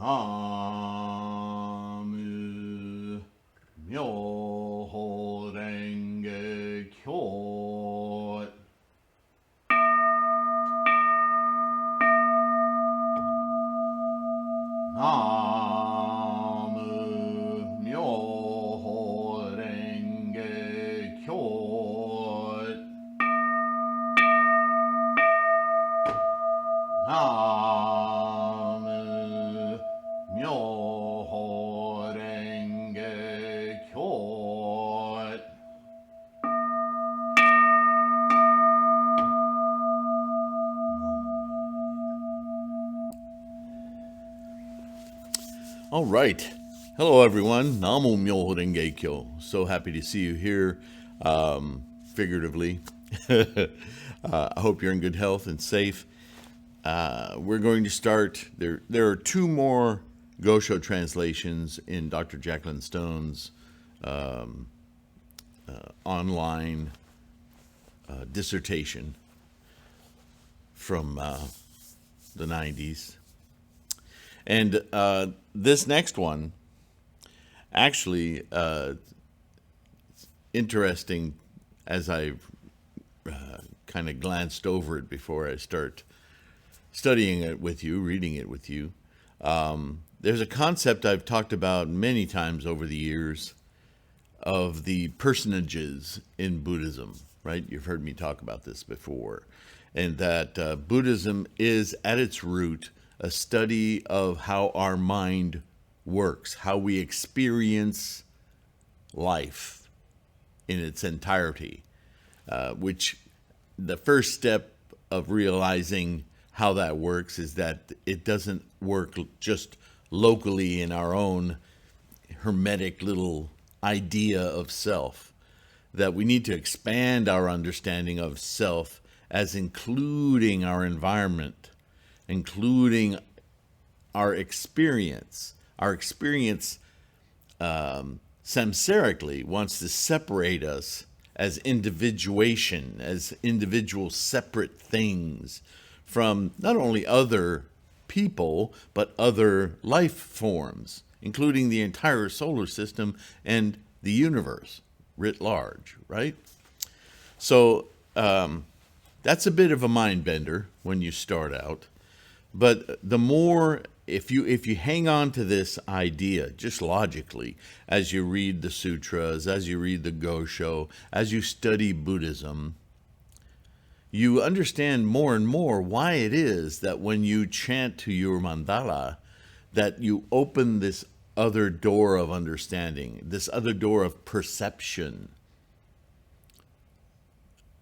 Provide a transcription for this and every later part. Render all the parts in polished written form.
나무 묘호랭개교 나무 묘호랭개교 나무 묘호랭개교. All right. Hello, everyone. Namo Myoho Renge Kyo. So happy to see you here, figuratively. I hope you're in good health and safe. We're going to start. There are two more Gosho translations in Dr. Jacqueline Stone's online dissertation from the 90s. And this next one, actually, interesting as I've kind of glanced over it before I start studying it with you, reading it with you. There's a concept I've talked about many times over the years of the personages in Buddhism, right? You've heard me talk about this before. And that Buddhism is at its root a study of how our mind works, how we experience life in its entirety, which the first step of realizing how that works is that it doesn't work just locally in our own hermetic little idea of self, that we need to expand our understanding of self as including our environment, including our experience. Our experience samsarically wants to separate us as individuation, as individual separate things from not only other people, but other life forms, including the entire solar system and the universe writ large, right? So that's a bit of a mind bender when you start out. But the more, if you hang on to this idea just logically, as you read the sutras, as you read the Gosho, as you study Buddhism, you understand more and more why it is that when you chant to your mandala, that you open this other door of understanding, this other door of perception,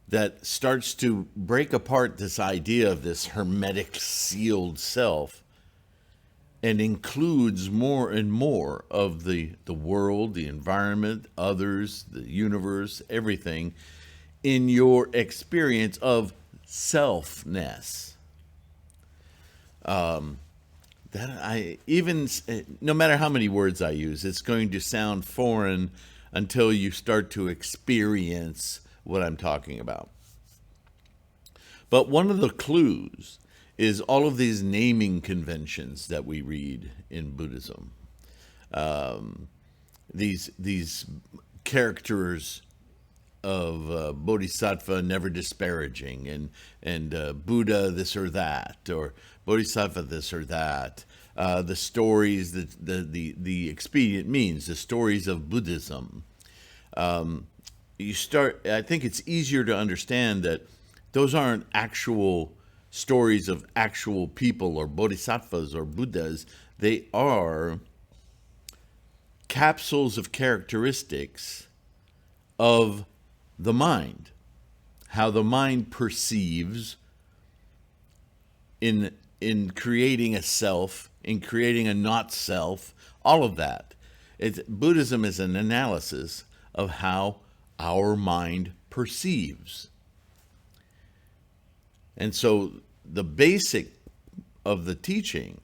that starts to break apart this idea of this hermetic sealed self and includes more and more of the world, the environment, others, the universe, everything in your experience of selfness. That I even, no matter how many words I use, it's going to sound foreign until you start to experience what I'm talking about. But one of the clues is all of these naming conventions that we read in Buddhism. These characters of Bodhisattva never disparaging, and Buddha this or that, or Bodhisattva this or that. The stories, the expedient means, the stories of Buddhism. I think it's easier to understand that those aren't actual stories of actual people or bodhisattvas or Buddhas. They are capsules of characteristics of the mind, how the mind perceives in creating a self, in creating a not self, all of that. Buddhism is an analysis of how our mind perceives. And so the basic of the teaching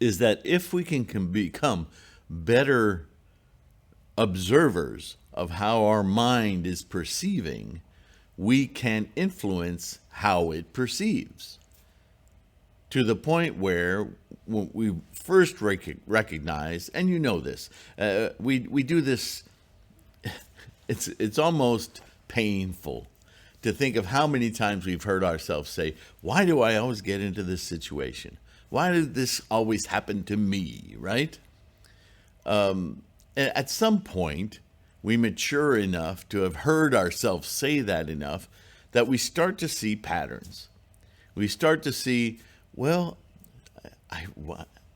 is that if we can become better observers of how our mind is perceiving, we can influence how it perceives. to the point where when we first recognize, and you know this, we do this. It's almost painful to think of how many times we've heard ourselves say, "Why do I always get into this situation? Why did this always happen to me?" Right? At some point, we mature enough to have heard ourselves say that enough that we start to see patterns. We start to see, well,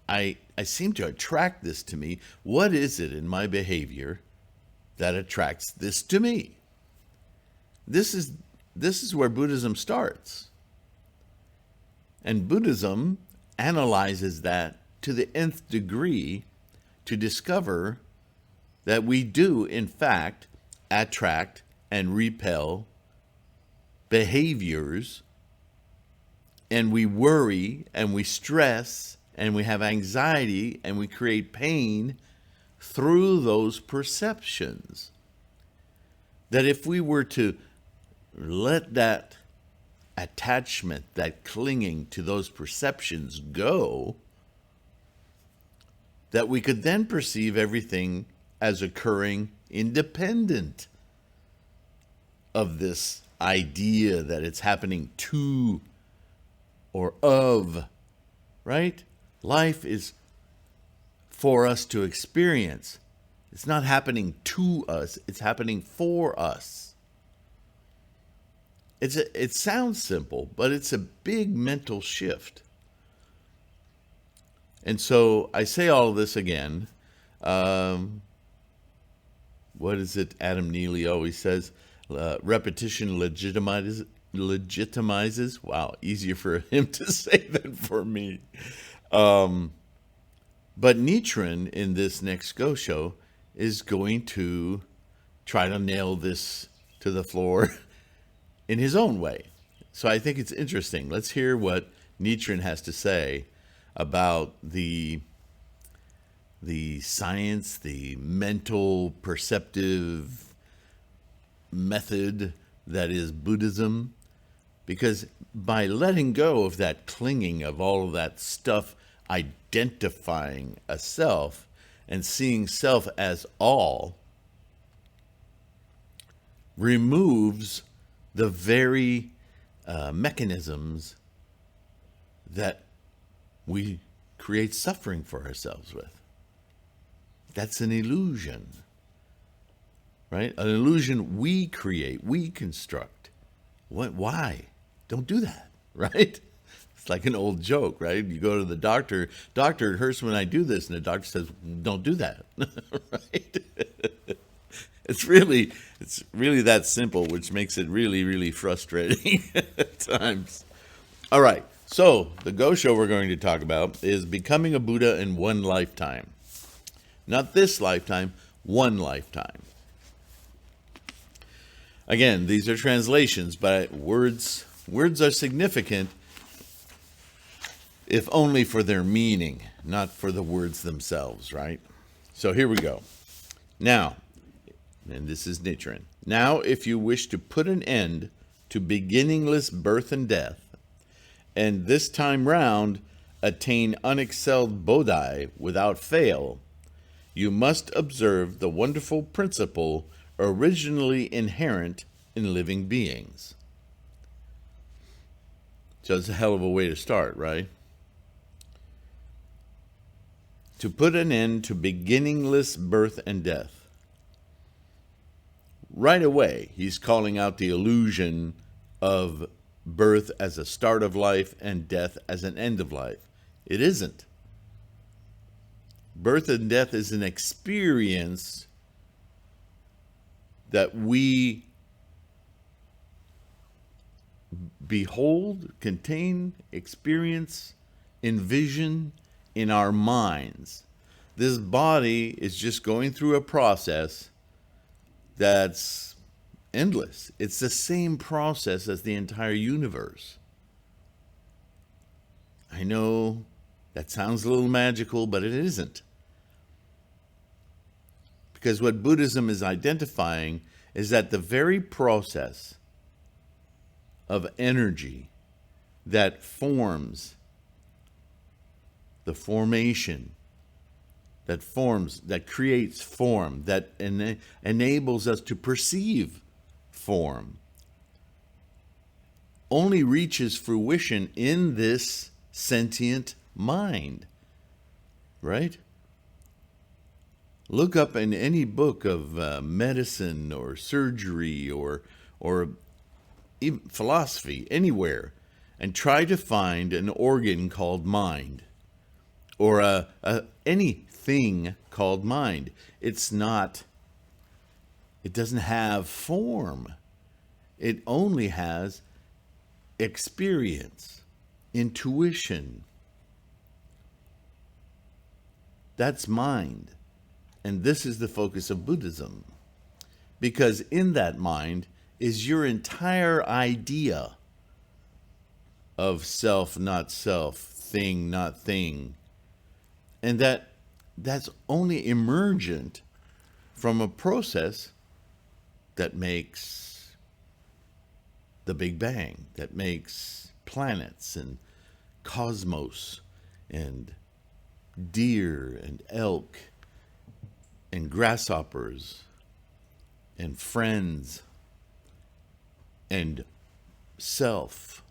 I seem to attract this to me. What is it in my behavior that attracts this to me? This is where Buddhism starts. And Buddhism analyzes that to the nth degree to discover that we do, in fact, attract and repel behaviors, and we worry and we stress and we have anxiety and we create pain through those perceptions. That if we were to let that attachment, that clinging to those perceptions go, that we could then perceive everything as occurring independent of this idea that it's happening to or of, right? Life is for us to experience. It's not happening to us, it's happening for us. It sounds simple, but it's a big mental shift. And so I say all of this again. What is it Adam Neely always says? Repetition legitimizes. Wow, easier for him to say than for me. But Nichiren in this next Gosho is going to try to nail this to the floor in his own way. So I think it's interesting. Let's hear what Nichiren has to say about the science, the mental perceptive method that is Buddhism. Because by letting go of that clinging of all of that stuff, identifying a self and seeing self as all, removes the very mechanisms that we create suffering for ourselves with. That's an illusion, right? An illusion we create, we construct. What? Why? Don't do that, right? It's like an old joke, right? You go to the doctor, "Doctor, it hurts when I do this," and the doctor says, "Don't do that," right? It's really that simple, which makes it really, really frustrating at times. All right, so the Gosho we're going to talk about is becoming a Buddha in one lifetime. Not this lifetime, one lifetime. Again, these are translations, but words are significant if only for their meaning, not for the words themselves, right? So here we go. Now, and this is Nichiren. Now, if you wish to put an end to beginningless birth and death, and this time round attain unexcelled Bodhi without fail, you must observe the wonderful principle originally inherent in living beings. So it's a hell of a way to start, right? To put an end to beginningless birth and death. Right away, he's calling out the illusion of birth as a start of life and death as an end of life. It isn't. Birth and death is an experience that we behold, contain, experience, envision in our minds. This body is just going through a process that's endless. It's the same process as the entire universe. I know that sounds a little magical, but it isn't. Because what Buddhism is identifying is that the very process of energy that forms the formation that forms, that creates form, that enables us to perceive form, only reaches fruition in this sentient mind, right? Look up in any book of medicine or surgery or even philosophy, anywhere, and try to find an organ called mind or anything called mind. It doesn't have form. It only has experience, intuition. That's mind. And this is the focus of Buddhism. Because in that mind is your entire idea of self, not self, thing, not thing. And that's only emergent from a process that makes the Big Bang, that makes planets and cosmos and deer and elk and grasshoppers and friends and self.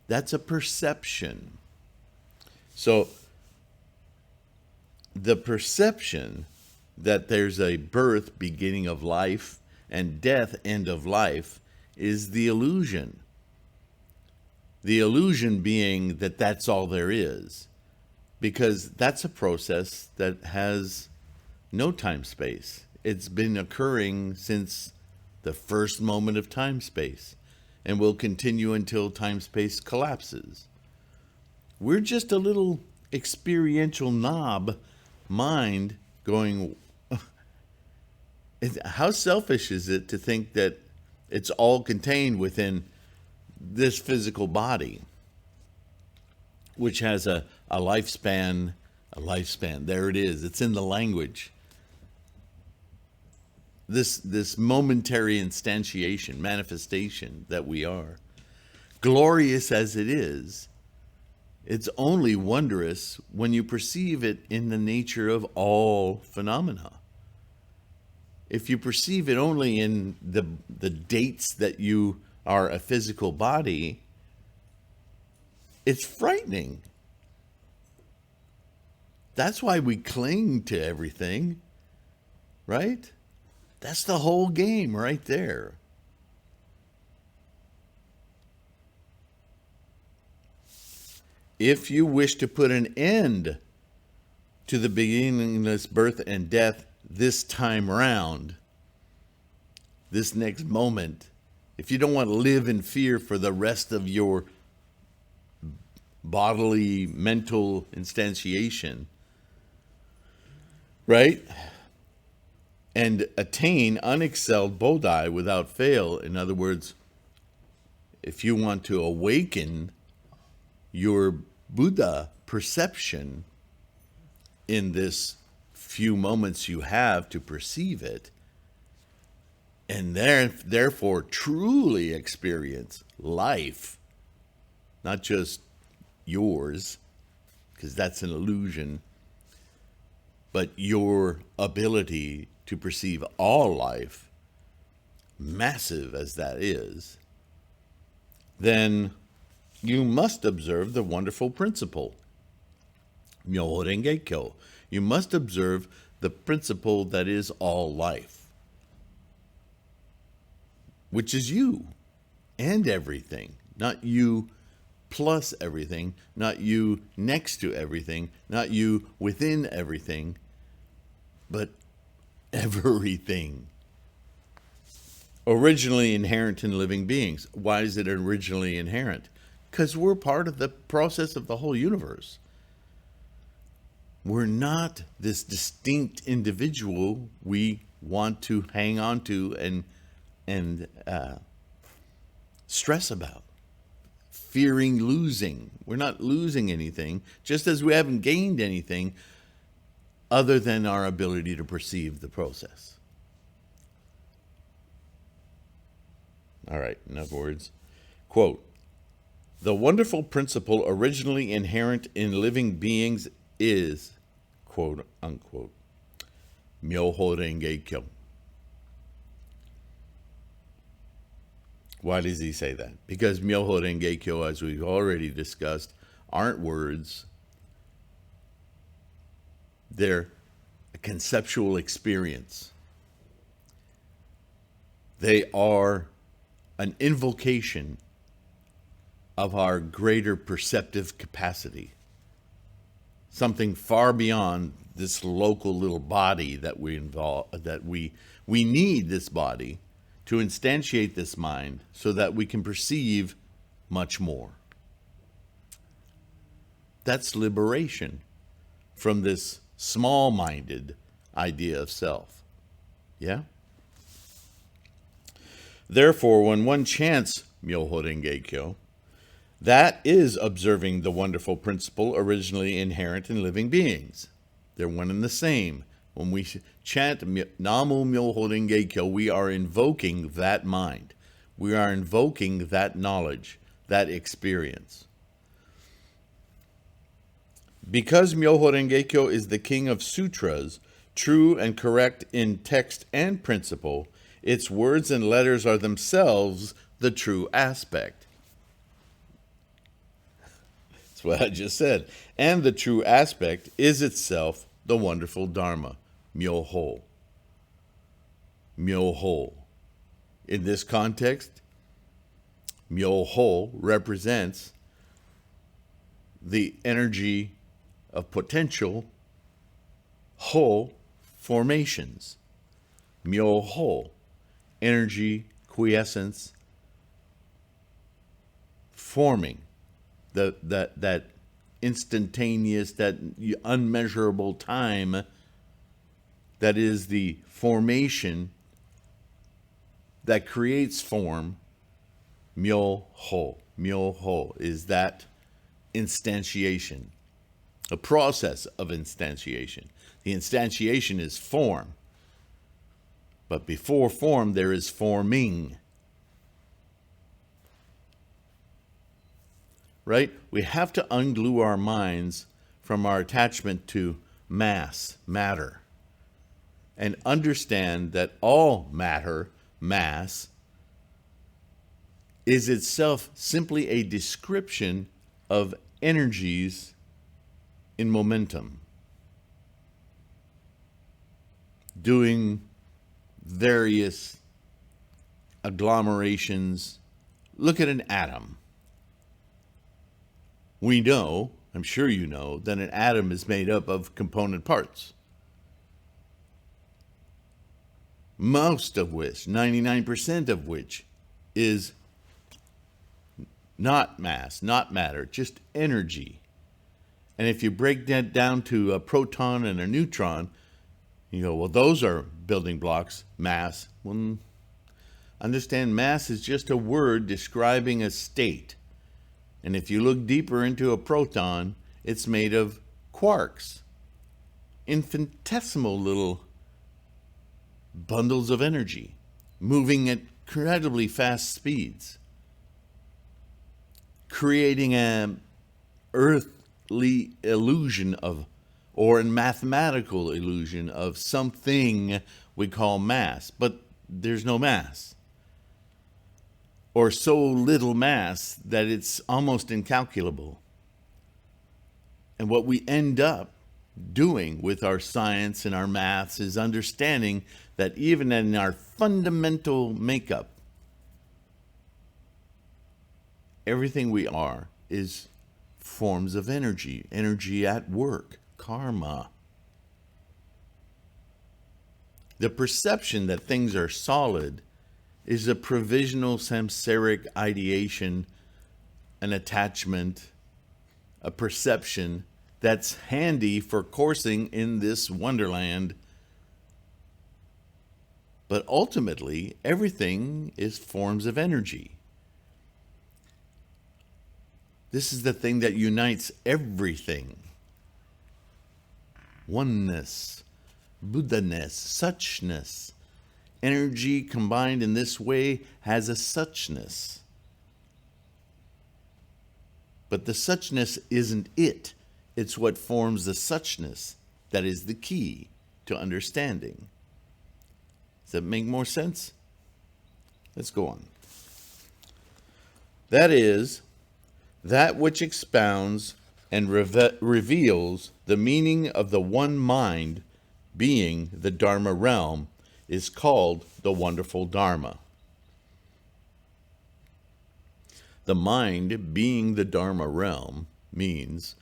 That's a perception. So the perception that there's a birth, beginning of life, and death, end of life, is the illusion. The illusion being that that's all there is, because that's a process that has no time-space. It's been occurring since the first moment of time-space and will continue until time-space collapses. We're just a little experiential knob mind going, how selfish is it to think that it's all contained within this physical body, which has a lifespan, there it is. It's in the language. This momentary instantiation, manifestation that we are, glorious as it is, it's only wondrous when you perceive it in the nature of all phenomena. If you perceive it only in the dates that you are a physical body, it's frightening. That's why we cling to everything, right? That's the whole game right there. If you wish to put an end to the beginningless birth and death this time round, this next moment, if you don't want to live in fear for the rest of your bodily, mental instantiation, right? And attain unexcelled Bodhi without fail. In other words, if you want to awaken your Buddha perception in this few moments you have to perceive it, and therefore truly experience life, not just yours, because that's an illusion, but your ability to perceive all life, massive as that is, then you must observe the wonderful principle, Myoho Renge Kyo. You must observe the principle that is all life, which is you and everything, not you plus everything, not you next to everything, not you within everything, but everything. Originally inherent in living beings. Why is it originally inherent? Because we're part of the process of the whole universe. We're not this distinct individual we want to hang on to and stress about, fearing losing. We're not losing anything, just as we haven't gained anything other than our ability to perceive the process. All right, enough words. Quote, The wonderful principle originally inherent in living beings is, quote unquote, Myoho Renge Kyo. Why does he say that? Because Myoho Renge Kyo, as we've already discussed, aren't words. They're a conceptual experience. They are an invocation of our greater perceptive capacity. Something far beyond this local little body that we need this body to instantiate this mind so that we can perceive much more. That's liberation from this small-minded idea of self. Yeah? Therefore, when one chants Myoho Renge Kyo, that is observing the wonderful principle originally inherent in living beings. They're one and the same. When we chant Namu Myoho Renge Kyo, we are invoking that mind. We are invoking that knowledge, that experience. Because Myoho Renge Kyo is the king of sutras, true and correct in text and principle, its words and letters are themselves the true aspect. That's what I just said. And the true aspect is itself the wonderful Dharma, Myoho. Myoho. In this context, Myoho represents the energy of potential, Ho, formations. Myoho, energy, quiescence, forming. That instantaneous, that unmeasurable time that is the formation that creates form. Myoho. Myoho is that instantiation, a process of instantiation. The instantiation is form. But before form, there is forming. Right? We have to unglue our minds from our attachment to mass, matter, and understand that all matter, mass, is itself simply a description of energies in momentum, doing various agglomerations. Look at an atom. We know, I'm sure you know, that an atom is made up of component parts. Most of which, 99% of which, is not mass, not matter, just energy. And if you break that down to a proton and a neutron, you go, well, those are building blocks, mass. Well, understand, mass is just a word describing a state. And if you look deeper into a proton, it's made of quarks, infinitesimal little bundles of energy, moving at incredibly fast speeds, creating an earthly illusion of, or a mathematical illusion of something we call mass, but there's no mass. Or so little mass that it's almost incalculable. And what we end up doing with our science and our maths is understanding that even in our fundamental makeup, everything we are is forms of energy, energy at work, karma. The perception that things are solid is a provisional samsaric ideation, an attachment, a perception that's handy for coursing in this wonderland. But ultimately, everything is forms of energy. This is the thing that unites everything. Oneness, Buddha-ness, suchness. Energy combined in this way has a suchness. But the suchness isn't it. It's what forms the suchness that is the key to understanding. Does that make more sense? Let's go on. That is, that which expounds and reveals the meaning of the one mind being the Dharma realm is called the wonderful Dharma. The mind being the Dharma realm means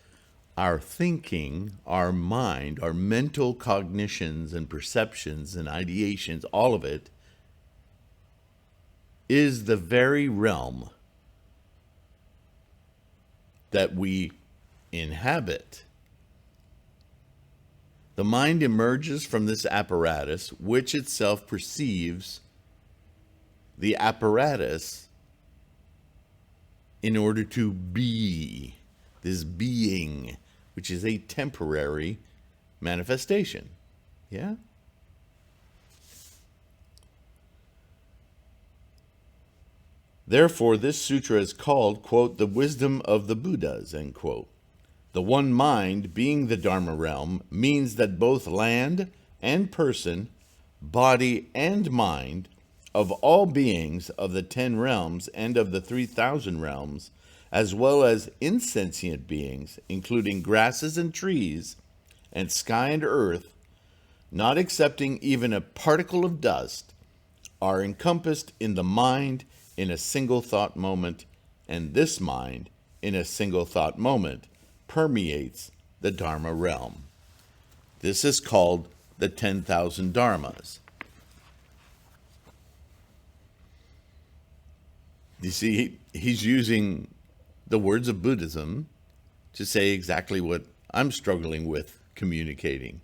our thinking, our mind, our mental cognitions and perceptions and ideations, all of it, is the very realm that we inhabit. The mind emerges from this apparatus, which itself perceives the apparatus in order to be, this being, which is a temporary manifestation. Yeah? Therefore, this sutra is called, quote, the wisdom of the Buddhas, end quote. The one mind, being the Dharma realm, means that both land and person, body and mind, of all beings of the 10 realms and of the 3,000 realms, as well as insentient beings, including grasses and trees, and sky and earth, not excepting even a particle of dust, are encompassed in the mind in a single thought moment, and this mind, in a single thought moment, permeates the Dharma realm. This is called the 10,000 Dharmas. You see, he's using the words of Buddhism to say exactly what I'm struggling with communicating.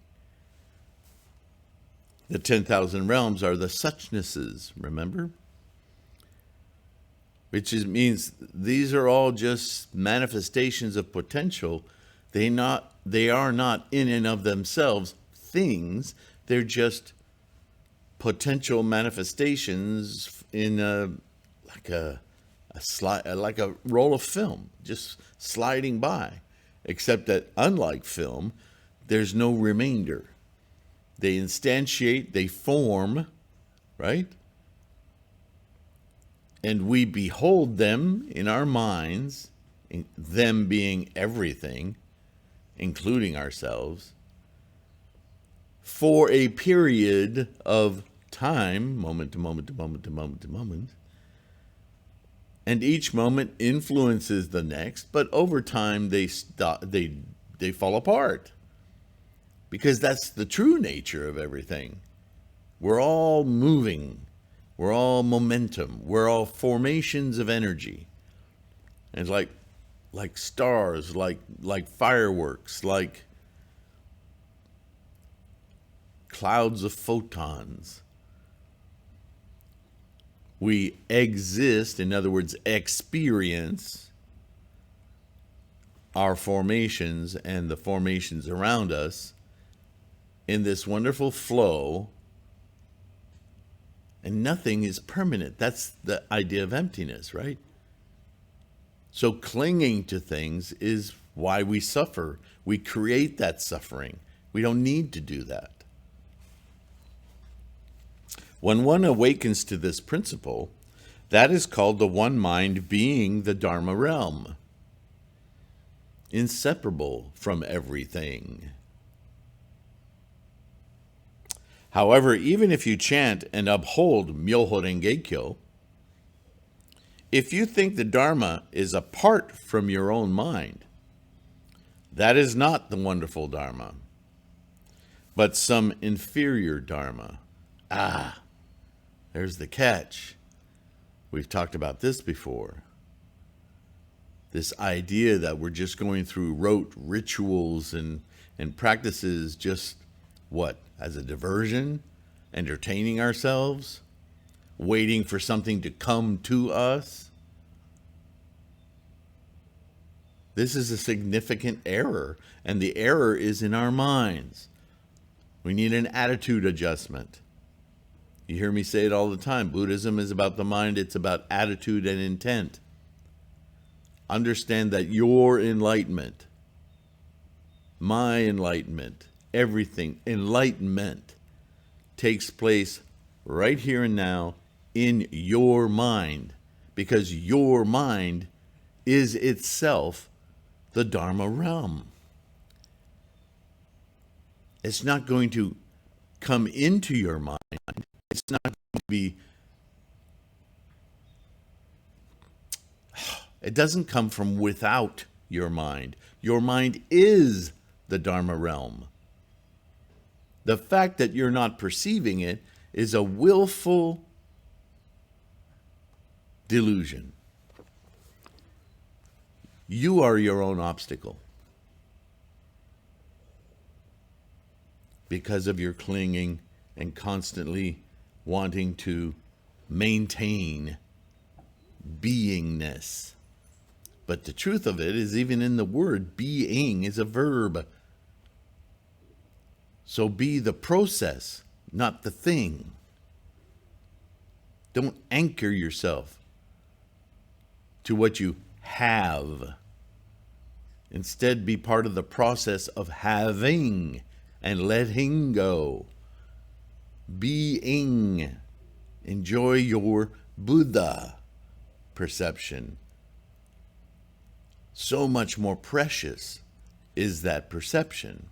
The 10,000 realms are the suchnesses, remember? Which means these are all just manifestations of potential. They are not in and of themselves things. They're just potential manifestations in like a roll of film, just sliding by. Except that unlike film, there's no remainder. They instantiate, they form, right? And we behold them in our minds, them being everything, including ourselves, for a period of time, moment to moment to moment to moment to moment. And each moment influences the next, but over time they fall apart. Because that's the true nature of everything. We're all moving. We're all momentum. We're all formations of energy. And like stars, like fireworks, like clouds of photons. We exist, in other words, experience our formations and the formations around us in this wonderful flow. And nothing is permanent. That's the idea of emptiness, right? So clinging to things is why we suffer. We create that suffering. We don't need to do that. When one awakens to this principle, that is called the one mind being the Dharma realm, inseparable from everything. However, even if you chant and uphold Myoho Renge Kyo, if you think the Dharma is apart from your own mind, that is not the wonderful Dharma, but some inferior Dharma. There's the catch. We've talked about this before. This idea that we're just going through rote rituals and practices just, what, as a diversion, entertaining ourselves, waiting for something to come to us. This is a significant error, and the error is in our minds. We need an attitude adjustment. You hear me say it all the time. Buddhism is about the mind. It's about attitude and intent. Understand that your enlightenment, my enlightenment, everything, enlightenment takes place right here and now in your mind, because your mind is itself the Dharma realm. It's not going to come into your mind. It's not going to be, it doesn't come from without your mind. Your mind is the Dharma realm. The fact that you're not perceiving it is a willful delusion. You are your own obstacle because of your clinging and constantly wanting to maintain beingness. But the truth of it is, even in the word, being is a verb. So be the process, not the thing. Don't anchor yourself to what you have. Instead, be part of the process of having and letting go. Being. Enjoy your Buddha perception. So much more precious is that perception.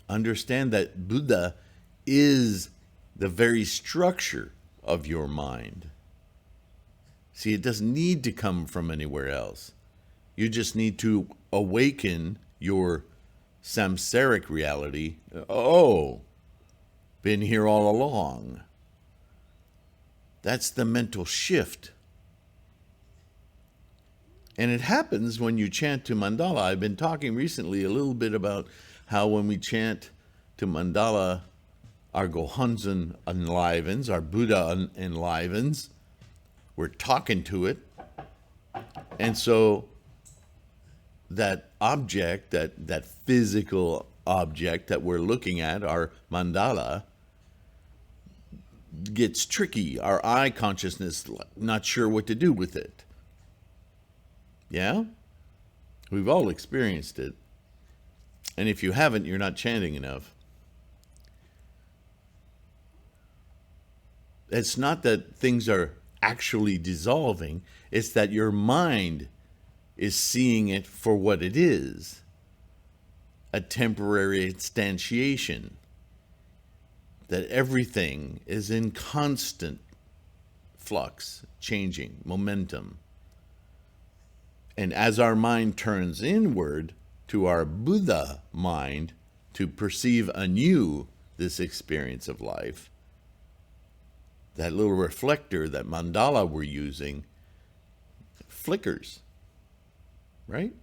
Understand that Buddha is the very structure of your mind. See, it doesn't need to come from anywhere else. You just need to awaken your samsaric reality. Oh, been here all along. That's the mental shift. And it happens when you chant to mandala. I've been talking recently a little bit about how when we chant to mandala, our Gohonzon enlivens, our Buddha enlivens. We're talking to it. And so that object, that physical object that we're looking at, our mandala, gets tricky. Our eye consciousness, not sure what to do with it. Yeah? We've all experienced it. And if you haven't, you're not chanting enough. It's not that things are actually dissolving. It's that your mind is seeing it for what it is. A temporary instantiation. That everything is in constant flux, changing, momentum. And as our mind turns inward to our Buddha mind to perceive anew this experience of life, that little reflector, that mandala we're using, flickers, right?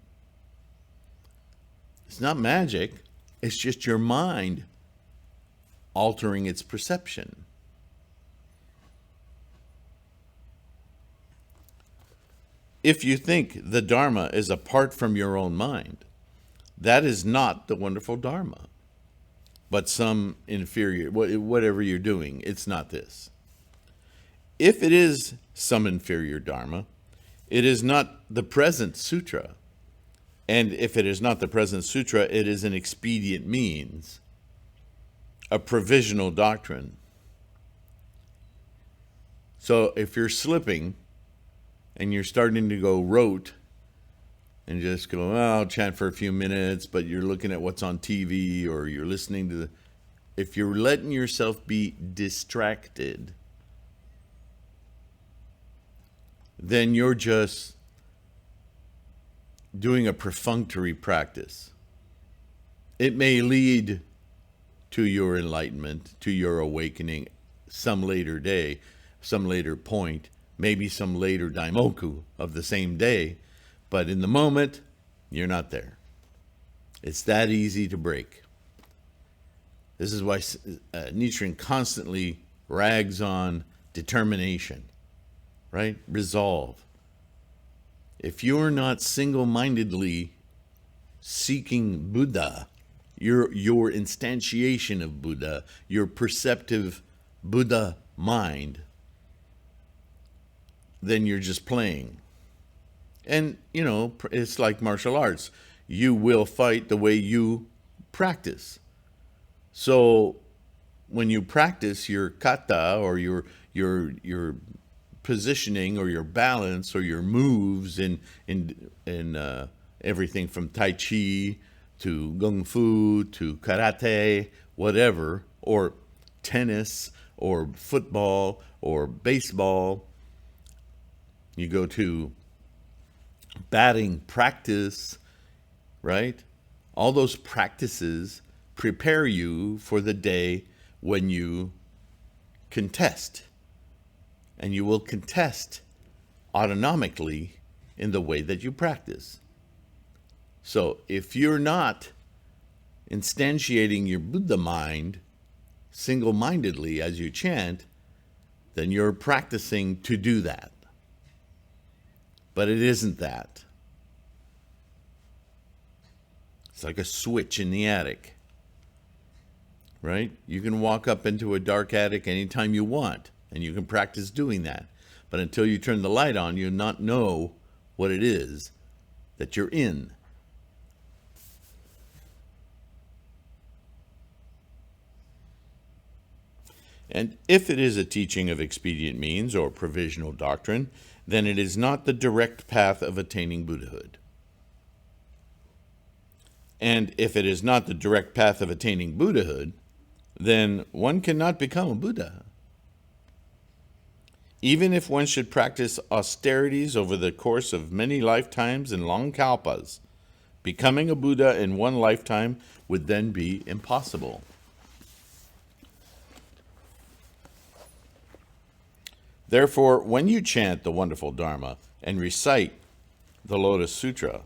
It's not magic. It's just your mind altering its perception. If you think the Dharma is apart from your own mind, that is not the wonderful Dharma. But some inferior, whatever you're doing, it's not this. If it is some inferior Dharma, it is not the present sutra. And if it is not the present sutra, it is an expedient means, a provisional doctrine. So if you're slipping and you're starting to go rote and just go, oh, I'll chant for a few minutes, but you're looking at what's on TV or you're listening to if you're letting yourself be distracted, then you're just doing a perfunctory practice. It may lead to your enlightenment, to your awakening some later day, some later point, maybe some later daimoku of the same day, but in the moment, you're not there. It's that easy to break. This is why Nichiren constantly rags on determination, right? Resolve. If you're not single-mindedly seeking Buddha, your instantiation of Buddha, your perceptive Buddha mind, then you're just playing. And, it's like martial arts. You will fight the way you practice. So when you practice your kata or your positioning or your balance or your moves in everything from tai chi to kung fu to karate, whatever, or tennis or football or baseball, you go to batting practice, right? All those practices prepare you for the day when you contest. And you will contest autonomically in the way that you practice. So if you're not instantiating your Buddha mind single-mindedly as you chant, then you're practicing to do that. But it isn't that. It's like a switch in the attic, right? You can walk up into a dark attic anytime you want, and you can practice doing that. But until you turn the light on, you'll not know what it is that you're in. And if it is a teaching of expedient means or provisional doctrine, then it is not the direct path of attaining Buddhahood. And if it is not the direct path of attaining Buddhahood, then one cannot become a Buddha. Even if one should practice austerities over the course of many lifetimes and long kalpas, becoming a Buddha in one lifetime would then be impossible. Therefore, when you chant the wonderful Dharma and recite the Lotus Sutra,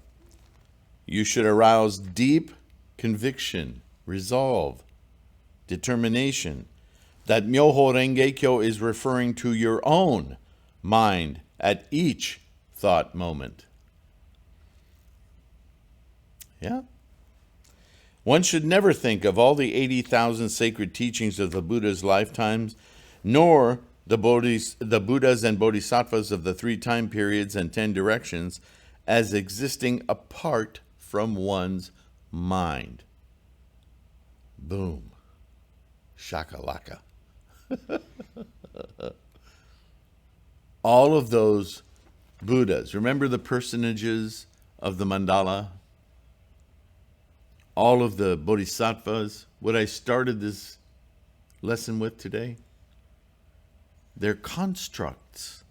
you should arouse deep conviction, resolve, determination that Myoho Renge Kyo is referring to your own mind at each thought moment. Yeah? One should never think of all the 80,000 sacred teachings of the Buddha's lifetimes, nor the Buddhas and Bodhisattvas of the 3 time periods and 10 directions as existing apart from one's mind. Boom. Shakalaka. All of those Buddhas, remember the personages of the mandala? All of the Bodhisattvas, what I started this lesson with today? They're constructs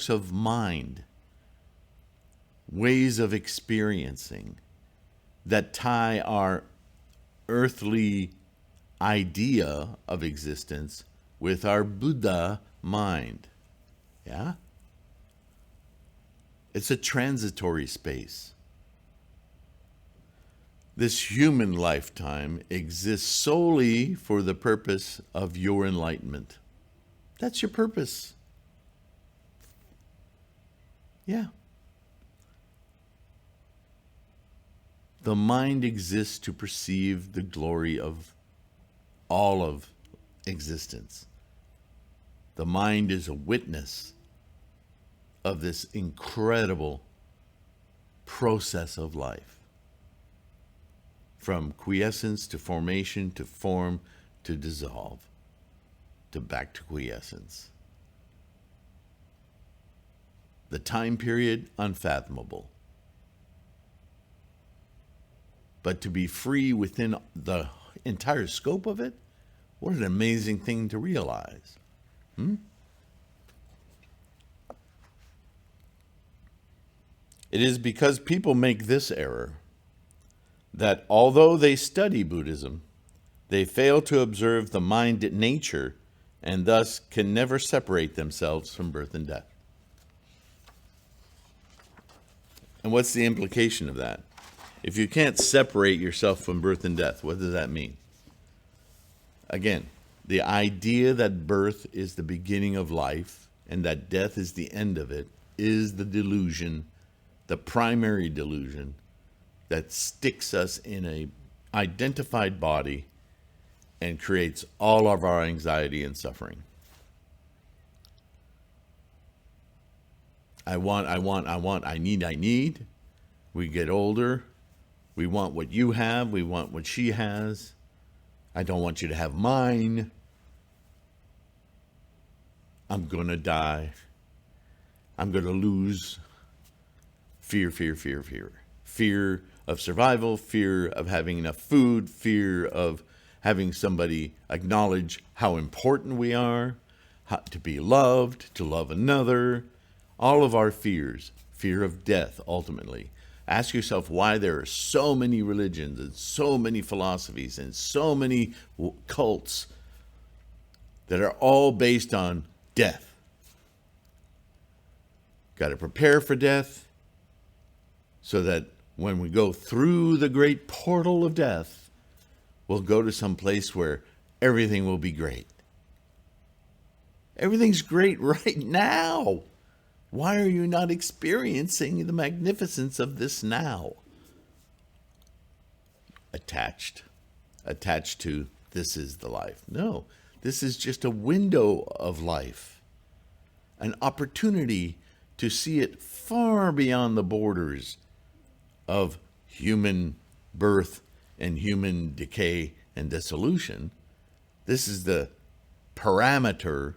of mind, ways of experiencing that tie our earthly idea of existence with our Buddha mind. Yeah? It's a transitory space. This human lifetime exists solely for the purpose of your enlightenment. That's your purpose. Yeah. The mind exists to perceive the glory of all of existence. The mind is a witness of this incredible process of life. From quiescence to formation to form to dissolve to back to quiescence. The time period, unfathomable. But to be free within the entire scope of it, what an amazing thing to realize. It is because people make this error that although they study Buddhism, they fail to observe the mind nature and thus can never separate themselves from birth and death. And what's the implication of that? If you can't separate yourself from birth and death, what does that mean? Again, the idea that birth is the beginning of life and that death is the end of it is the delusion, the primary delusion that sticks us in a identified body and creates all of our anxiety and suffering. I need. We get older. We want what you have. We want what she has. I don't want you to have mine. I'm going to die. I'm going to lose. Fear, fear, fear, fear. Fear of survival, fear of having enough food, fear of having somebody acknowledge how important we are, to be loved, to love another. All of our fears, fear of death, ultimately. Ask yourself why there are so many religions and so many philosophies and so many cults that are all based on death. Got to prepare for death so that when we go through the great portal of death, we'll go to some place where everything will be great. Everything's great right now. Why are you not experiencing the magnificence of this now? Attached to this is the life. No, this is just a window of life, an opportunity to see it far beyond the borders of human birth and human decay and dissolution. This is the parameter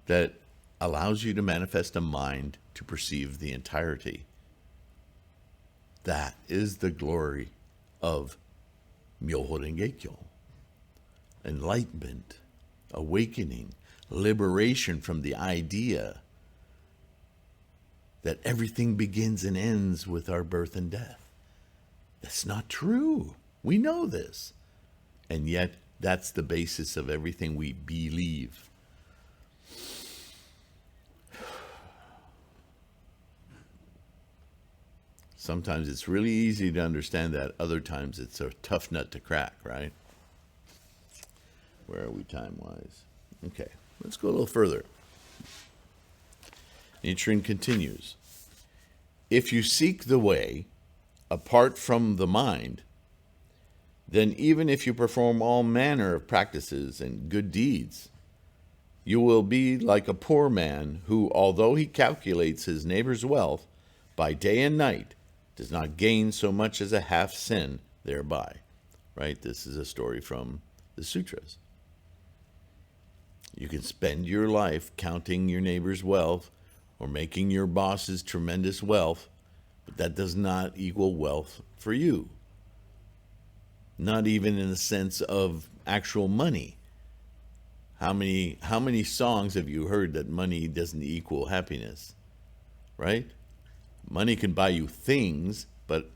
that allows you to manifest a mind to perceive the entirety. That is the glory of Myoho Renge-kyo. Enlightenment, awakening, liberation from the idea that everything begins and ends with our birth and death. That's not true. We know this. And yet, that's the basis of everything we believe. Sometimes it's really easy to understand that. Other times it's a tough nut to crack, right? Where are we time-wise? Okay, let's go a little further. Nichiren continues. If you seek the way apart from the mind, then even if you perform all manner of practices and good deeds, you will be like a poor man who, although he calculates his neighbor's wealth by day and night, does not gain so much as a half sin thereby. Right? This is a story from the sutras. You can spend your life counting your neighbor's wealth or making your boss's tremendous wealth, but that does not equal wealth for you. Not even in the sense of actual money. How many songs have you heard that money doesn't equal happiness? Right? Money can buy you things, but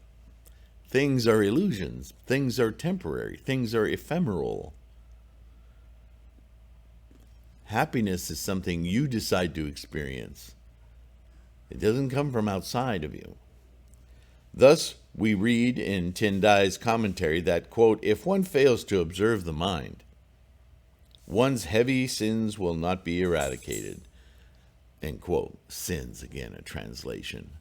things are illusions. Things are temporary. Things are ephemeral. Happiness is something you decide to experience. It doesn't come from outside of you. Thus, we read in Tendai's commentary that, quote, if one fails to observe the mind, one's heavy sins will not be eradicated. End quote. Sins, again, a translation.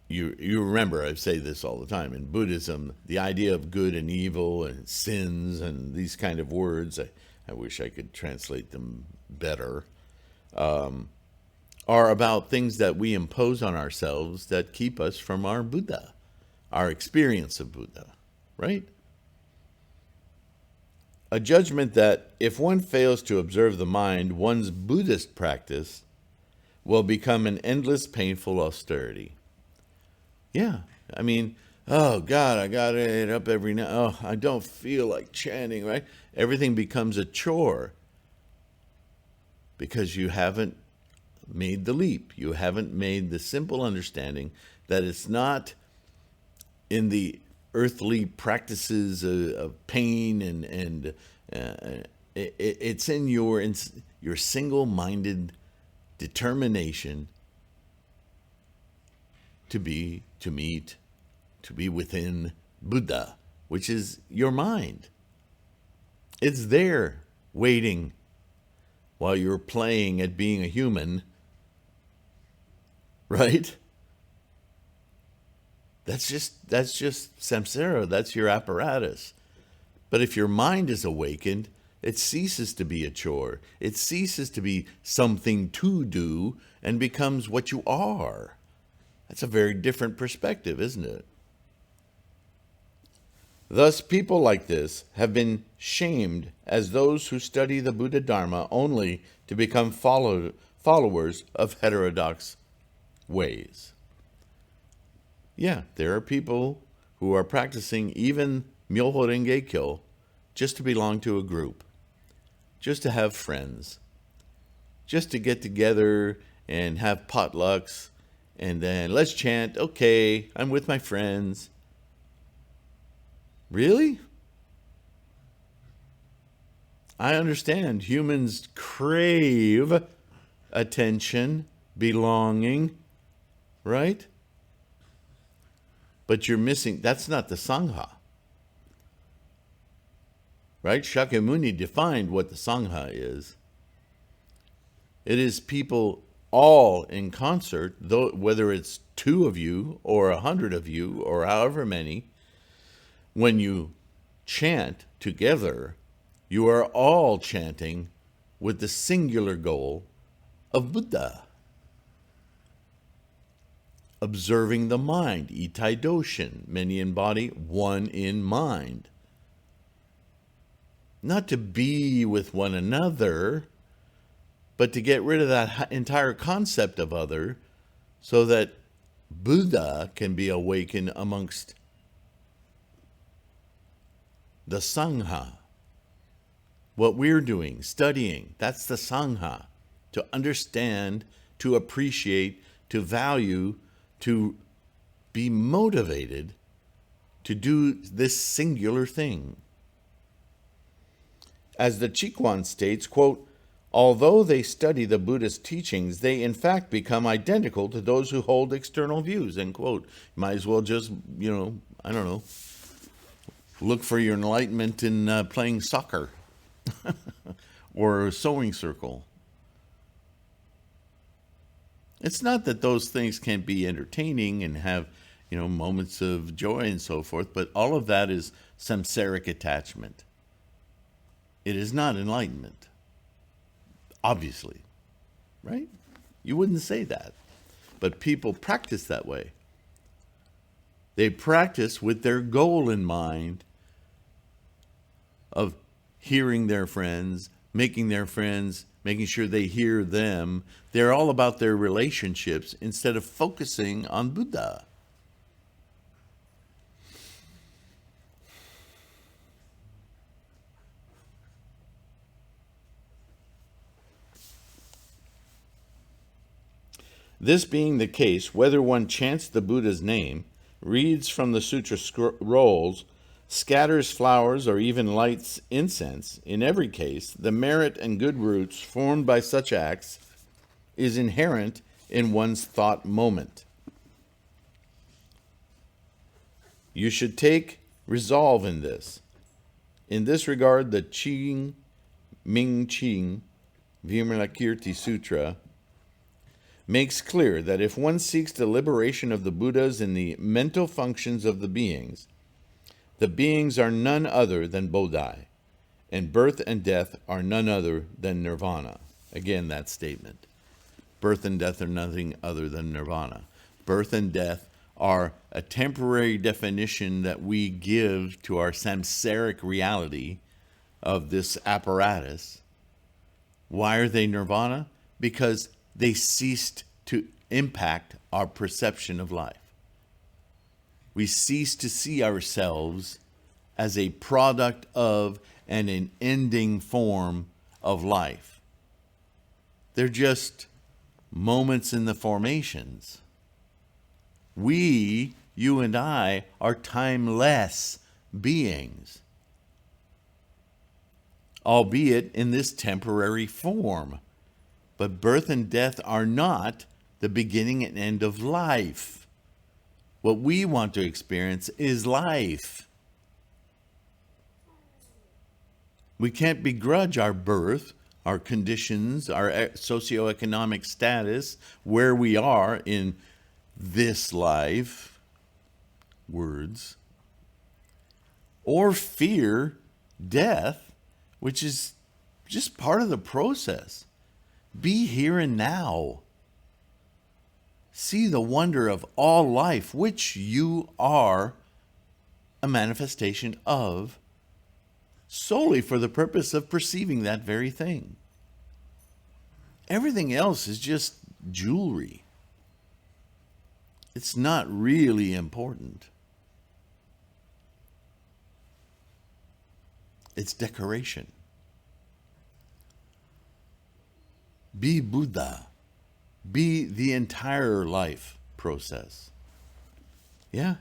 You remember, I say this all the time, in Buddhism, the idea of good and evil and sins and these kind of words, I wish I could translate them better, are about things that we impose on ourselves that keep us from our Buddha, our experience of Buddha, right? A judgment that if one fails to observe the mind, one's Buddhist practice will become an endless painful austerity. Yeah, I mean, oh God, I got to get up every night. Oh, I don't feel like chanting, right? Everything becomes a chore because you haven't made the leap. You haven't made the simple understanding that it's not in the earthly practices of pain and it's in your single-minded determination to be within Buddha, which is your mind. It's there waiting while you're playing at being a human, right? That's just samsara. That's your apparatus. But if your mind is awakened, It ceases to be a chore. It ceases to be something to do and becomes what you are. That's a very different perspective, isn't it? Thus, people like this have been shamed as those who study the Buddha Dharma only to become followers of heterodox ways. Yeah, there are people who are practicing even Myoho Renge Kyo just to belong to a group, just to have friends, just to get together and have potlucks, and then let's chant, okay, I'm with my friends. Really? I understand humans crave attention, belonging, right? But you're missing, that's not the Sangha. Right? Shakyamuni defined what the Sangha is. It is people all in concert, though, whether it's 2 of you or 100 of you or however many, when you chant together, you are all chanting with the singular goal of Buddha. Observing the mind, Itai Doshin, many in body, one in mind. Not to be with one another, but to get rid of that entire concept of other so that Buddha can be awakened amongst the Sangha. What we're doing, studying, that's the Sangha. To understand, to appreciate, to value, to be motivated to do this singular thing. As the Chikwan states, quote, although they study the Buddhist teachings, they in fact become identical to those who hold external views, end quote. Might as well just, I don't know, look for your enlightenment in playing soccer or a sewing circle. It's not that those things can't be entertaining and have, moments of joy and so forth, but all of that is samsaric attachment. It is not enlightenment, obviously, right? You wouldn't say that, but people practice that way. They practice with their goal in mind of hearing their friends, making sure they hear them. They're all about their relationships instead of focusing on Buddha. This being the case, whether one chants the Buddha's name, reads from the sutra scrolls, scatters flowers, or even lights incense, in every case, the merit and good roots formed by such acts is inherent in one's thought moment. You should take resolve in this. In this regard, the Ching Ming Ching Vimalakirti Sutra makes clear that if one seeks the liberation of the Buddhas in the mental functions of the beings are none other than Bodhi, and birth and death are none other than nirvana. Again, that statement. Birth and death are nothing other than nirvana. Birth and death are a temporary definition that we give to our samsaric reality of this apparatus. Why are they nirvana? Because they ceased to impact our perception of life. We cease to see ourselves as a product of and an ending form of life. They're just moments in the formations. We, you and I, are timeless beings, albeit in this temporary form. But birth and death are not the beginning and end of life. What we want to experience is life. We can't begrudge our birth, our conditions, our socioeconomic status, where we are in this life, words, or fear death which is just part of the process. Be here and now. See the wonder of all life, which you are a manifestation of, solely for the purpose of perceiving that very thing. Everything else is just jewelry. It's not really important. It's decoration. Be Buddha. Be the entire life process. Yeah.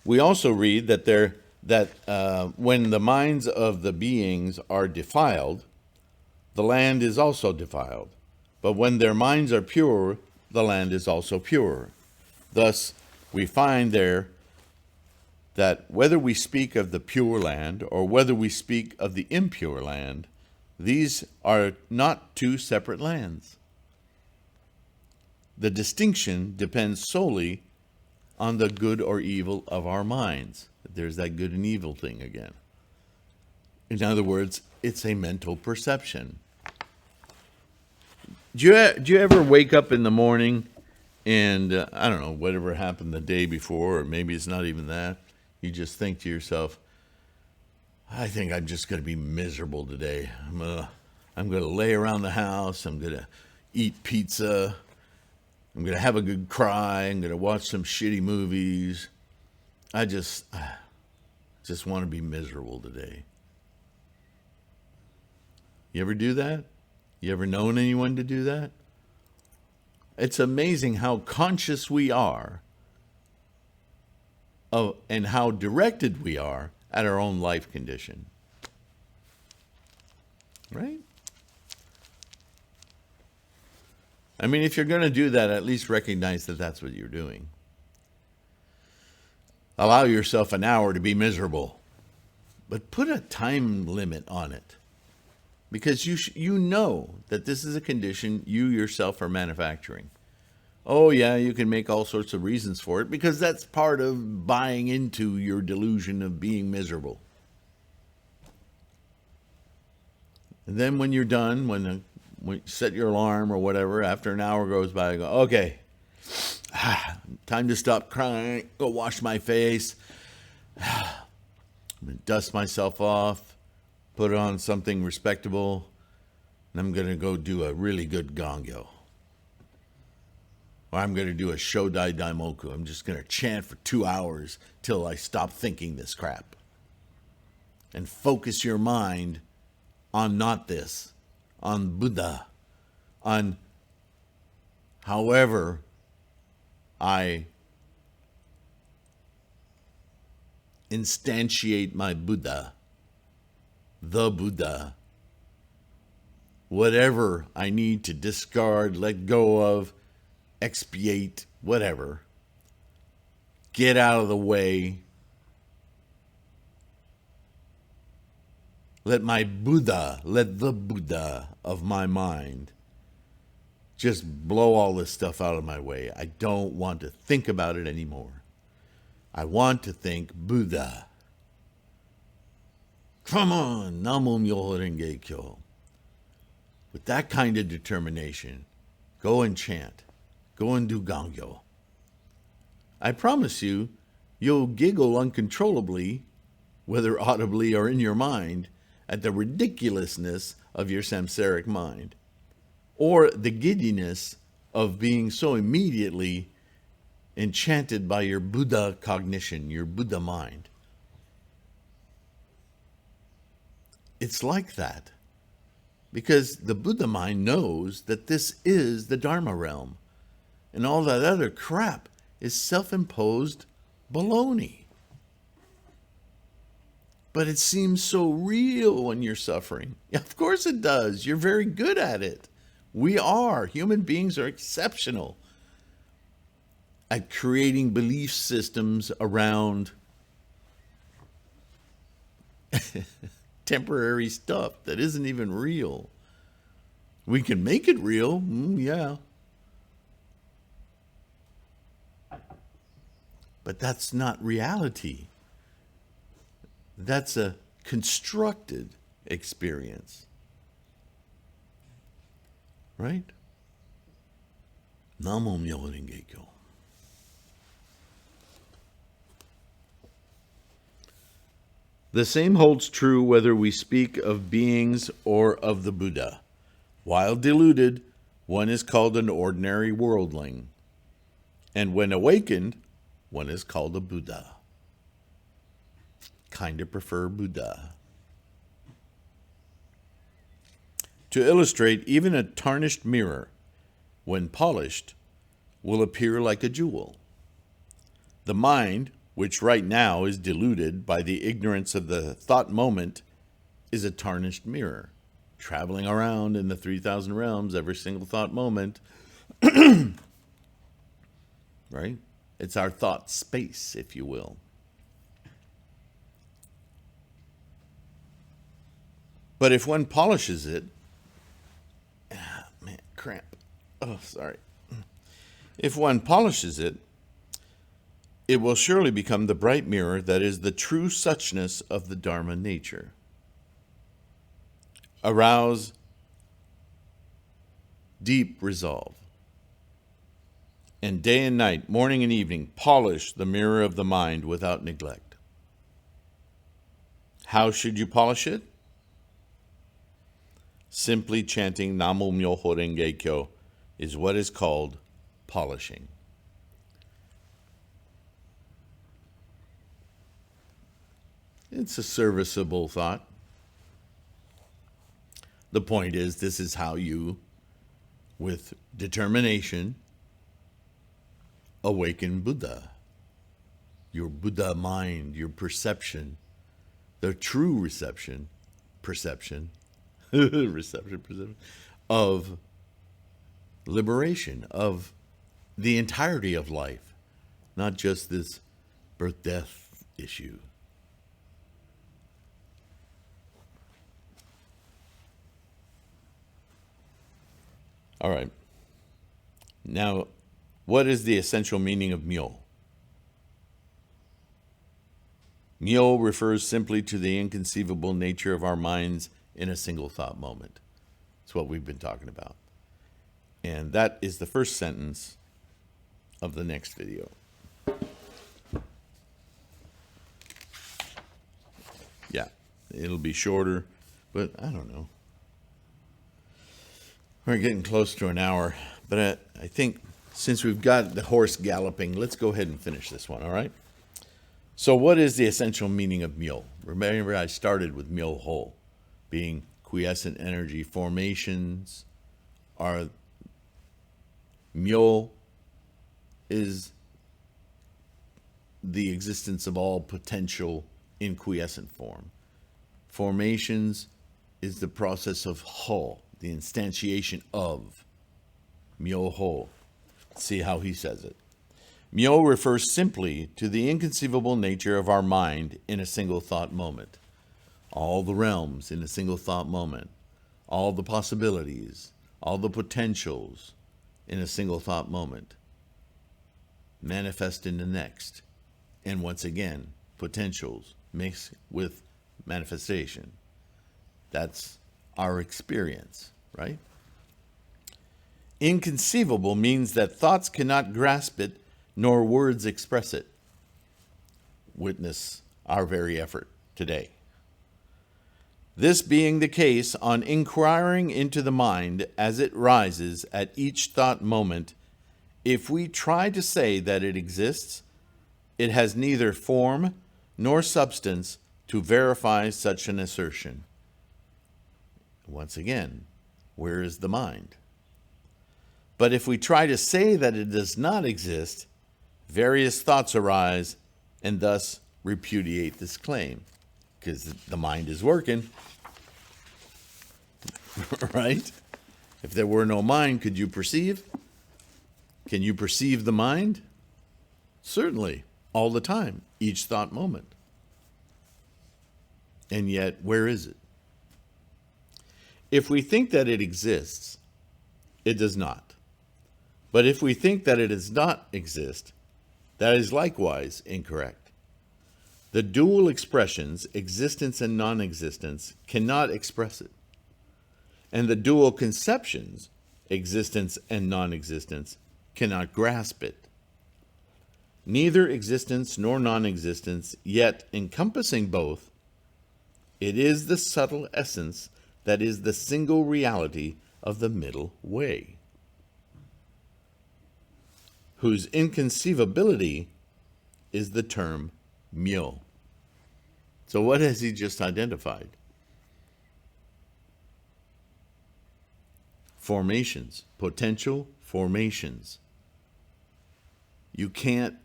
We also read that when the minds of the beings are defiled, the land is also defiled. But when their minds are pure, the land is also pure. Thus, we find there that whether we speak of the pure land or whether we speak of the impure land, these are not two separate lands. The distinction depends solely on the good or evil of our minds. There's that good and evil thing again. In other words, it's a mental perception. Do you ever wake up in the morning and, I don't know, whatever happened the day before, or maybe it's not even that, you just think to yourself, I think I'm just going to be miserable today. I'm going to lay around the house. I'm going to eat pizza. I'm going to have a good cry. I'm going to watch some shitty movies. I just want to be miserable today. You ever do that? You ever known anyone to do that? It's amazing how conscious we are of, and how directed we are at our own life condition. Right? I mean, if you're going to do that, at least recognize that that's what you're doing. Allow yourself an hour to be miserable, but put a time limit on it. Because you know that this is a condition you yourself are manufacturing. Oh yeah, you can make all sorts of reasons for it because that's part of buying into your delusion of being miserable. And then when you're done, when you set your alarm or whatever, after an hour goes by, I go, okay, time to stop crying, go wash my face, I'm going to dust myself off, put on something respectable, and I'm going to go do a really good gongyo. Or I'm going to do a Shodai Daimoku. I'm just going to chant for 2 hours till I stop thinking this crap. And focus your mind on not this, on Buddha, on however I instantiate my Buddha, the Buddha, whatever I need to discard, let go of, expiate, whatever, get out of the way. Let the Buddha of my mind just blow all this stuff out of my way. I don't want to think about it anymore. I want to think Buddha. Come on, Namo Myoho Renge Kyo. With that kind of determination, go and chant. Go and do gongyo. I promise you, you'll giggle uncontrollably, whether audibly or in your mind, at the ridiculousness of your samsaric mind, or the giddiness of being so immediately enchanted by your Buddha cognition, your Buddha mind. It's like that, because the Buddha mind knows that this is the Dharma realm. And all that other crap is self-imposed baloney. But it seems so real when you're suffering. Yeah, of course it does. You're very good at it. We are. Human beings are exceptional at creating belief systems around temporary stuff that isn't even real. We can make it real. Yeah. But that's not reality. That's a constructed experience. Right? Namo Myoho Renge Kyo. The same holds true whether we speak of beings or of the Buddha. While deluded, one is called an ordinary worldling, and when awakened, one is called a Buddha. Kind of prefer Buddha. To illustrate, even a tarnished mirror, when polished, will appear like a jewel. The mind, which right now is deluded by the ignorance of the thought moment, is a tarnished mirror, traveling around in the 3,000 realms every single thought moment. Right? It's our thought space, if you will. But if one polishes it, cramp. Oh, sorry. If one polishes it, it will surely become the bright mirror that is the true suchness of the Dharma nature. Arouse deep resolve. And day and night, morning and evening, polish the mirror of the mind without neglect. How should you polish it? Simply chanting Namo Myoho Renge Kyo is what is called polishing. It's a serviceable thought. The point is, this is how you, with determination, awaken Buddha. Your Buddha mind, your perception, the true perception of liberation, of the entirety of life, not just this birth-death issue. All right. Now, what is the essential meaning of Myo? Myo refers simply to the inconceivable nature of our minds in a single thought moment. That's what we've been talking about. And that is the first sentence of the next video. Yeah, it'll be shorter, but I don't know. We're getting close to an hour, but I think since we've got the horse galloping, let's go ahead and finish this one, all right? So what is the essential meaning of Myo? Remember, I started with Myo-ho, being quiescent energy formations. Myo is the existence of all potential in quiescent form. Formations is the process of ho, the instantiation of Myo-ho. See how he says it. Myo refers simply to the inconceivable nature of our mind in a single thought moment. All the realms in a single thought moment. All the possibilities, all the potentials in a single thought moment. Manifest in the next. And once again, potentials mixed with manifestation. That's our experience, right? Inconceivable means that thoughts cannot grasp it, nor words express it. Witness our very effort today. This being the case, on inquiring into the mind as it rises at each thought moment, if we try to say that it exists, it has neither form nor substance to verify such an assertion. Once again, where is the mind? But if we try to say that it does not exist, various thoughts arise and thus repudiate this claim, because the mind is working, right? If there were no mind, could you perceive? Can you perceive the mind? Certainly, all the time, each thought moment. And yet, where is it? If we think that it exists, it does not. But if we think that it does not exist, That is likewise incorrect. The dual expressions, existence and non-existence, cannot express it. And the dual conceptions, existence and non-existence, cannot grasp it. Neither existence nor non-existence, yet encompassing both, it is the subtle essence that is the single reality of the middle way, whose inconceivability is the term myo. So what has he just identified? Formations, potential formations. You can't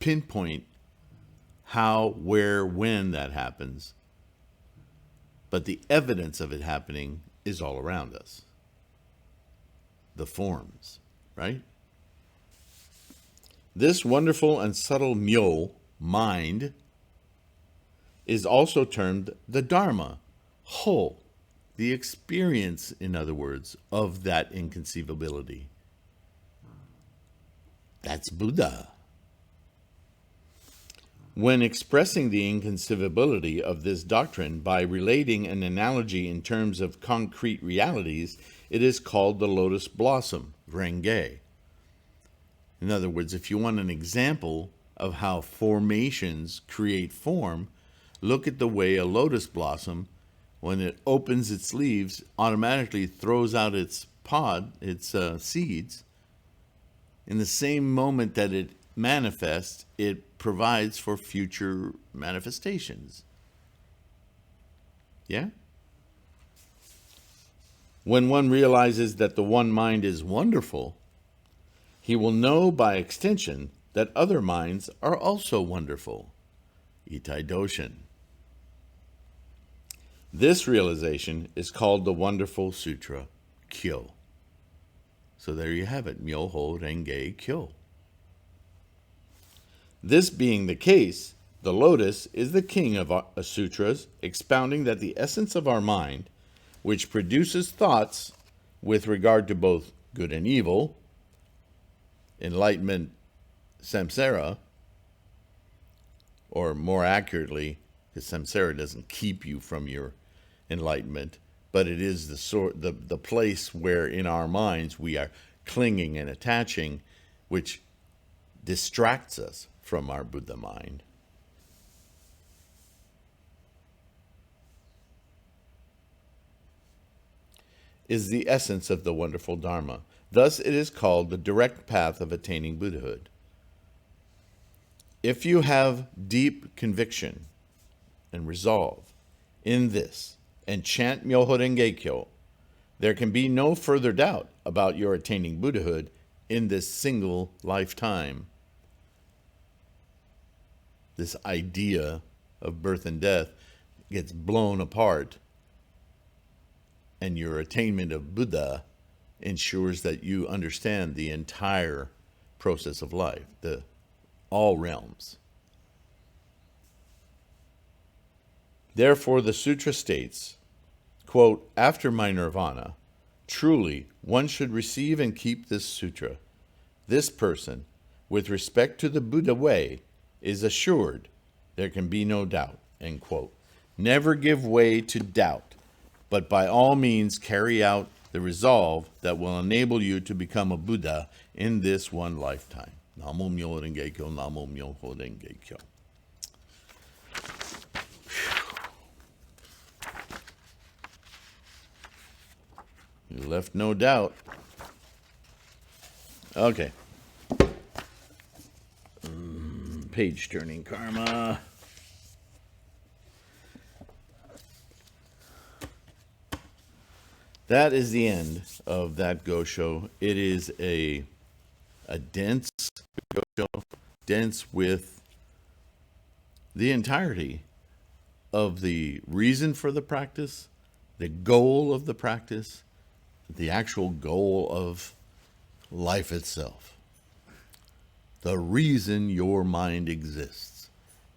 pinpoint how, where, when that happens, but the evidence of it happening is all around us. The forms, right? This wonderful and subtle myo, mind, is also termed the Dharma, whole, the experience, in other words, of that inconceivability. That's Buddha. When expressing the inconceivability of this doctrine by relating an analogy in terms of concrete realities, it is called the lotus blossom, Renge. In other words, if you want an example of how formations create form, look at the way a lotus blossom, when it opens its leaves, automatically throws out its pod, its seeds. In the same moment that it manifests, it provides for future manifestations. Yeah? When one realizes that the one mind is wonderful, he will know by extension that other minds are also wonderful. Itai Doshin. This realization is called the Wonderful Sutra, Kyo. So there you have it, Myoho Renge Kyo. This being the case, the lotus is the king of sutras, expounding that the essence of our mind, which produces thoughts with regard to both good and evil, enlightenment, samsara, or more accurately, because samsara doesn't keep you from your enlightenment, but it is the place where in our minds we are clinging and attaching, which distracts us from our Buddha mind. Is the essence of the wonderful Dharma. Thus it is called the direct path of attaining Buddhahood. If you have deep conviction and resolve in this, and chant Myoho Renge Kyo, there can be no further doubt about your attaining Buddhahood in this single lifetime. This idea of birth and death gets blown apart, and your attainment of Buddha ensures that you understand the entire process of life, all realms. Therefore, the sutra states, quote, after my nirvana, truly one should receive and keep this sutra. This person, with respect to the Buddha way, is assured there can be no doubt, end quote. Never give way to doubt, but by all means carry out the resolve that will enable you to become a Buddha in this one lifetime. Namo Myoho Renge Kyo, Namo Myoho Renge Kyo. You left no doubt. Okay. Page turning karma. That is the end of that Gosho. It is a dense Gosho, dense with the entirety of the reason for the practice, the goal of the practice, the actual goal of life itself. The reason your mind exists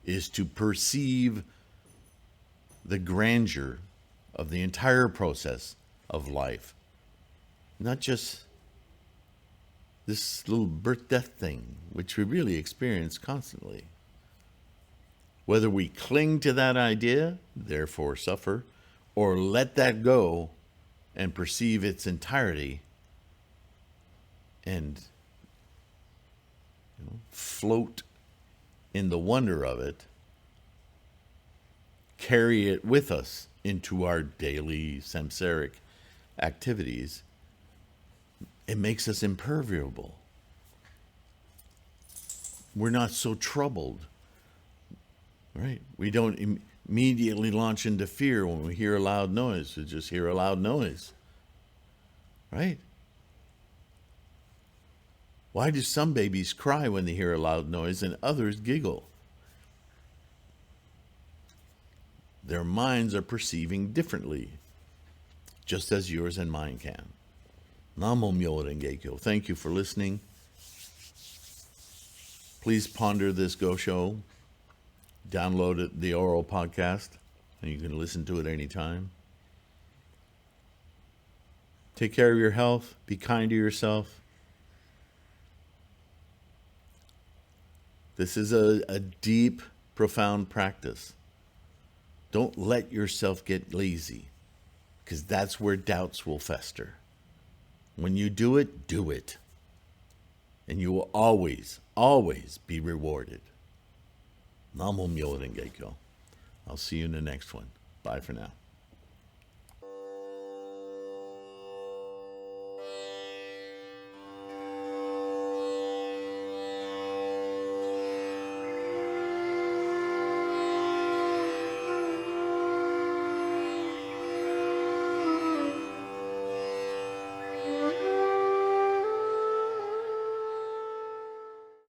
is to perceive the grandeur of the entire process of life. Not just this little birth-death thing, which we really experience constantly. Whether we cling to that idea, therefore suffer, or let that go and perceive its entirety and float in the wonder of it, carry it with us into our daily samsaric activities, it makes us impermeable. We're not so troubled, right? We don't immediately launch into fear when we hear a loud noise. We just hear a loud noise, right? Why do some babies cry when they hear a loud noise and others giggle? Their minds are perceiving differently, just as yours and mine can. Namo Myoho Renge Kyo. Thank you for listening. Please ponder this Gosho. Download it, the oral podcast, and you can listen to it anytime. Take care of your health. Be kind to yourself. This is a deep, profound practice. Don't let yourself get lazy, because that's where doubts will fester. When you do it, do it. And you will always, always be rewarded. Namo Myoho Renge Kyo. I'll see you in the next one. Bye for now.